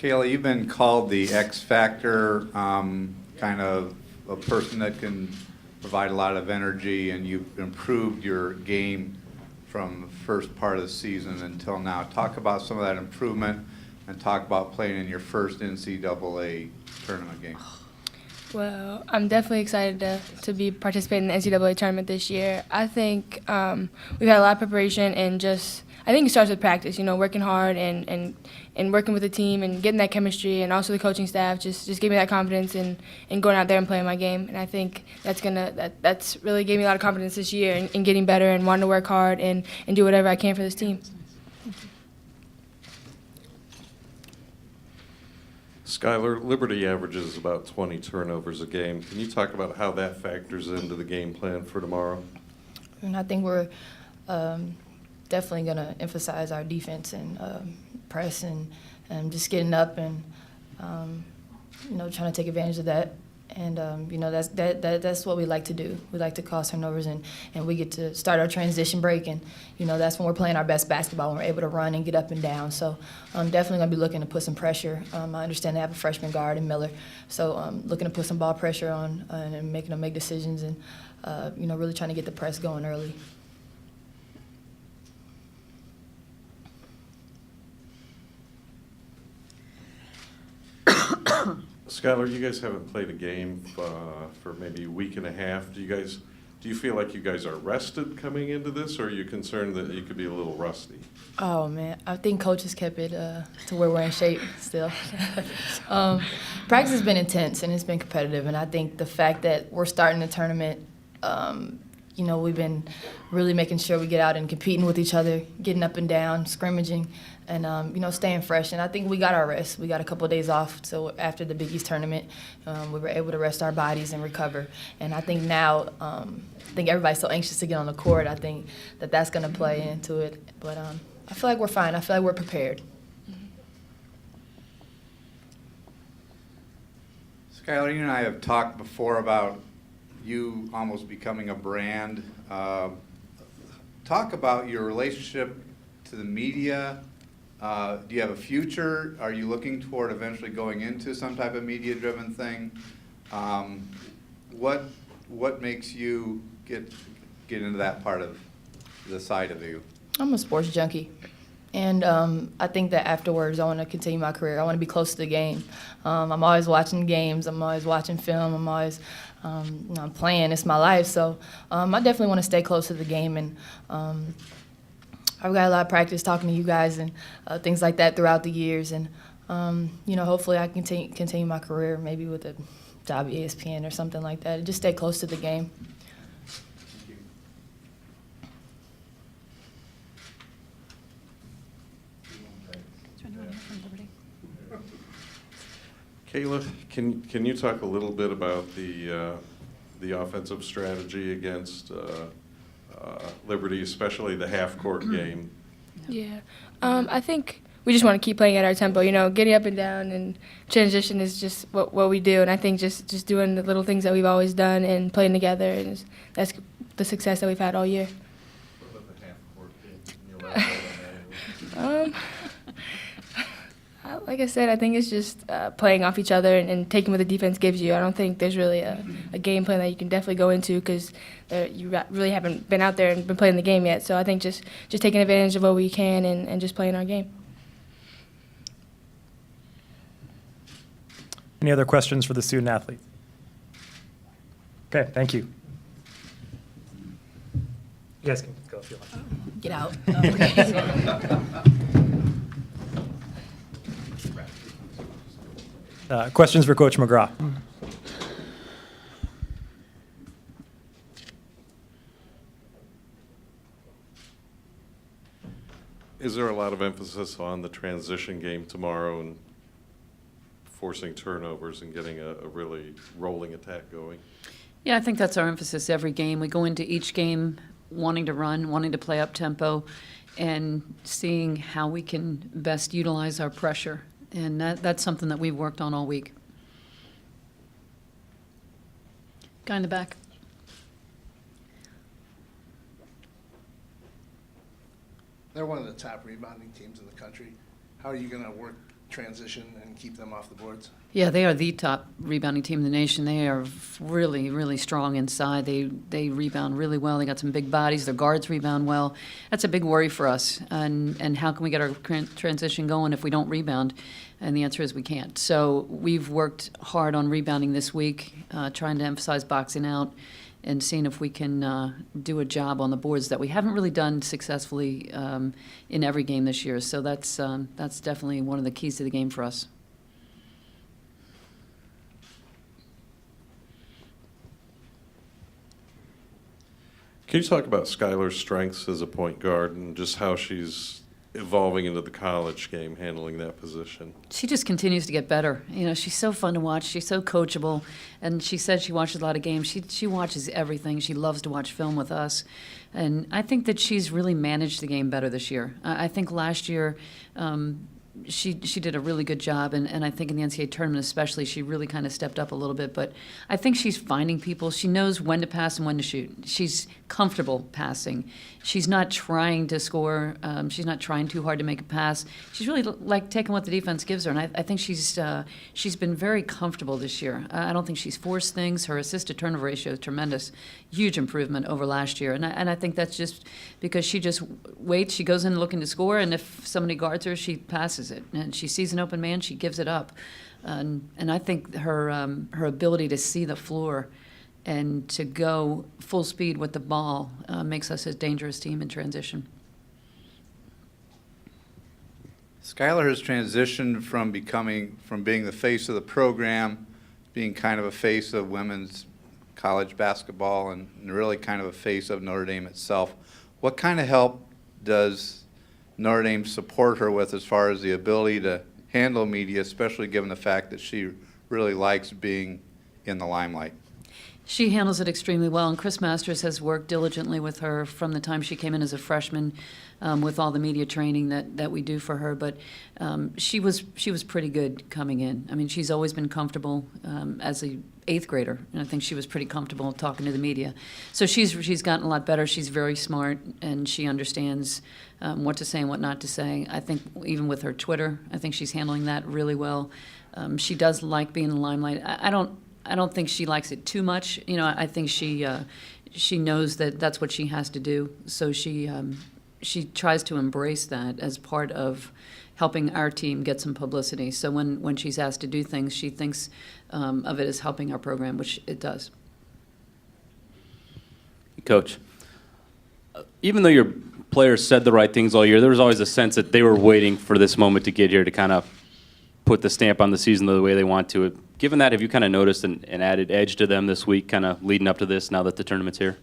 Kayla, you've been called the X Factor, kind of a person that can provide a lot of energy, and you've improved your game from the first part of the season until now. Talk about some of that improvement and talk about playing in your first NCAA tournament game. Well, I'm definitely excited to be participating in the NCAA tournament this year. I think we've had a lot of preparation and I think it starts with practice, working hard and working with the team and getting that chemistry, and also the coaching staff just gave me that confidence and going out there and playing my game. And I think that's really gave me a lot of confidence this year in getting better and wanting to work hard and do whatever I can for this team. Skylar, Liberty averages about 20 turnovers a game. Can you talk about how that factors into the game plan for tomorrow? And I think we're definitely going to emphasize our defense and press and just getting up and trying to take advantage of that. And that's what we like to do. We like to cause turnovers, and we get to start our transition break, and that's when we're playing our best basketball, when we're able to run and get up and down. So I'm definitely going to be looking to put some pressure. I understand they have a freshman guard in Miller, so I'm looking to put some ball pressure on and making them make decisions, and really trying to get the press going early. Skylar, you guys haven't played a game for maybe a week and a half. Do you feel like you guys are rested coming into this, or are you concerned that you could be a little rusty? Oh, man. I think Coach has kept it to where we're in shape still. Practice has been intense, and it's been competitive. And I think the fact that we're starting the tournament, we've been really making sure we get out and competing with each other, getting up and down, scrimmaging, and, staying fresh. And I think we got our rest. We got a couple of days off. So after the Big East tournament, we were able to rest our bodies and recover. And I think now, I think everybody's so anxious to get on the court. I think that's going to play into it. But I feel like we're fine. I feel like we're prepared. Skylar, you and I have talked before about you almost becoming a brand. Talk about your relationship to the media. Do you have a future? Are you looking toward eventually going into some type of media-driven thing? What makes you get into that part of the side of you? I'm a sports junkie. And I think that afterwards I want to continue my career. I want to be close to the game. I'm always watching games. I'm always watching film. I'm always I'm playing. It's my life. So I definitely want to stay close to the game. And I've got a lot of practice talking to you guys and things like that throughout the years. And, hopefully I can continue my career maybe with a job at ESPN or something like that. And just stay close to the game. Kayla, can you talk a little bit about the offensive strategy against Liberty, especially the half-court game? Yeah. I think we just want to keep playing at our tempo. Getting up and down and transition is just what we do. And I think just doing the little things that we've always done and playing together, and that's the success that we've had all year. What about the half-court game? Can you elaborate on that? Like I said, I think it's just playing off each other and taking what the defense gives you. I don't think there's really a game plan that you can definitely go into because you really haven't been out there and been playing the game yet. So I think just taking advantage of what we can and just playing our game. Any other questions for the student athlete? Okay, thank you. You guys can go if you want. Get out. Questions for Coach McGraw? Is there a lot of emphasis on the transition game tomorrow and forcing turnovers and getting a really rolling attack going? Yeah, I think that's our emphasis every game. We go into each game wanting to run, wanting to play up tempo, and seeing how we can best utilize our pressure. And that's something that we've worked on all week. Guy in the back. They're one of the top rebounding teams in the country. How are you going to work transition and keep them off the boards? Yeah, they are the top rebounding team in the nation. They are really, really strong inside. They rebound really well. They got some big bodies. Their guards rebound well. That's a big worry for us. And how can we get our transition going if we don't rebound? And the answer is we can't. So we've worked hard on rebounding this week, trying to emphasize boxing out and seeing if we can do a job on the boards that we haven't really done successfully in every game this year. So that's definitely one of the keys to the game for us. Can you talk about Skylar's strengths as a point guard and just how she's evolving into the college game, handling that position? She just continues to get better. You know, she's so fun to watch. She's so coachable. And she said she watches a lot of games. She watches everything. She loves to watch film with us. And I think that she's really managed the game better this year. I think last year she did a really good job, and I think in the NCAA tournament especially, she really kind of stepped up a little bit. But I think she's finding people. She knows when to pass and when to shoot. She's comfortable passing. She's not trying to score. She's not trying too hard to make a pass. She's really like taking what the defense gives her, and I think she's been very comfortable this year. I don't think she's forced things. Her assist-to-turnover ratio is tremendous, huge improvement over last year, and I think that's just because she just waits. She goes in looking to score, and if somebody guards her, she passes it, and she sees an open man, she gives it up, and I think her ability to see the floor and to go full speed with the ball makes us a dangerous team in transition. Skylar has transitioned from being the face of the program, being kind of a face of women's college basketball, and really kind of a face of Notre Dame itself. What kind of help does Notre Dame support her with as far as the ability to handle media, especially given the fact that she really likes being in the limelight? She handles it extremely well, and Chris Masters has worked diligently with her from the time she came in as a freshman with all the media training that we do for her. But she was pretty good coming in. I mean, she's always been comfortable as a 8th grader, and I think she was pretty comfortable talking to the media. So she's gotten a lot better. She's very smart, and she understands what to say and what not to say. I think even with her Twitter, I think she's handling that really well. She does like being in the limelight. I don't think she likes it too much. You know, I think she knows that that's what she has to do. So she tries to embrace that as part of helping our team get some publicity. So when she's asked to do things, she thinks of it as helping our program, which it does. Coach, even though your players said the right things all year, there was always a sense that they were waiting for this moment to get here to kind of put the stamp on the season the way they want to. Given that, have you kind of noticed an added edge to them this week, kind of leading up to this now that the tournament's here?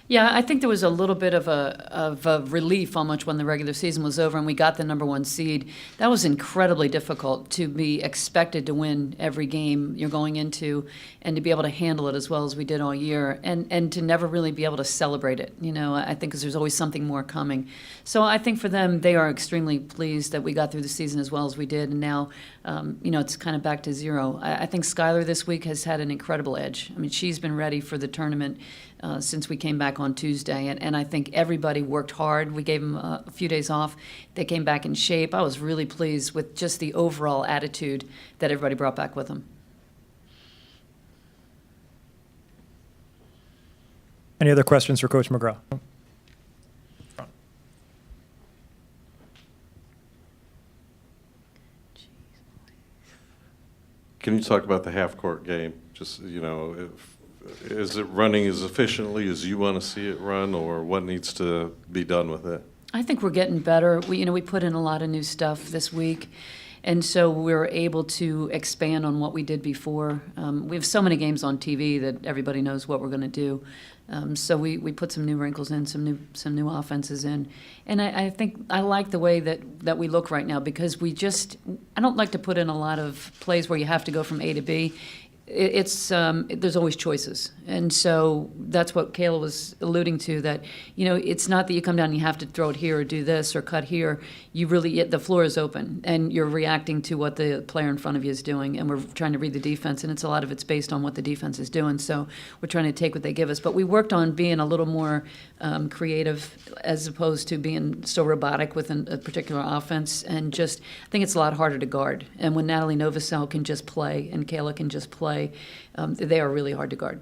Yeah, I think there was a little bit of a relief almost when the regular season was over and we got the number 1 seed. That was incredibly difficult to be expected to win every game you're going into and to be able to handle it as well as we did all year and to never really be able to celebrate it. You know, I think because there's always something more coming. So I think for them, they are extremely pleased that we got through the season as well as we did. And now, you know, it's kind of back to zero. I think Skylar this week has had an incredible edge. I mean, she's been ready for the tournament since we came back on Tuesday, and I think everybody worked hard. We gave them a few days off. They came back in shape. I was really pleased with just the overall attitude that everybody brought back with them. Any other questions for Coach McGraw? Can you talk about the half-court game? Just, you know, is it running as efficiently as you want to see it run, or what needs to be done with it? I think we're getting better. We put in a lot of new stuff this week, and so we're able to expand on what we did before. We have so many games on TV that everybody knows what we're going to do. So we put some new wrinkles in, some new offenses in, and I think I like the way that we look right now because I don't like to put in a lot of plays where you have to go from A to B. there's always choices. And so that's what Kayla was alluding to, that, it's not that you come down and you have to throw it here or do this or cut here. You really, the floor is open and you're reacting to what the player in front of you is doing. And we're trying to read the defense, and a lot of it's based on what the defense is doing. So we're trying to take what they give us. But we worked on being a little more creative as opposed to being so robotic with a particular offense. And I think it's a lot harder to guard. And when Natalie Novosel can just play and Kayla can just play, they are really hard to guard.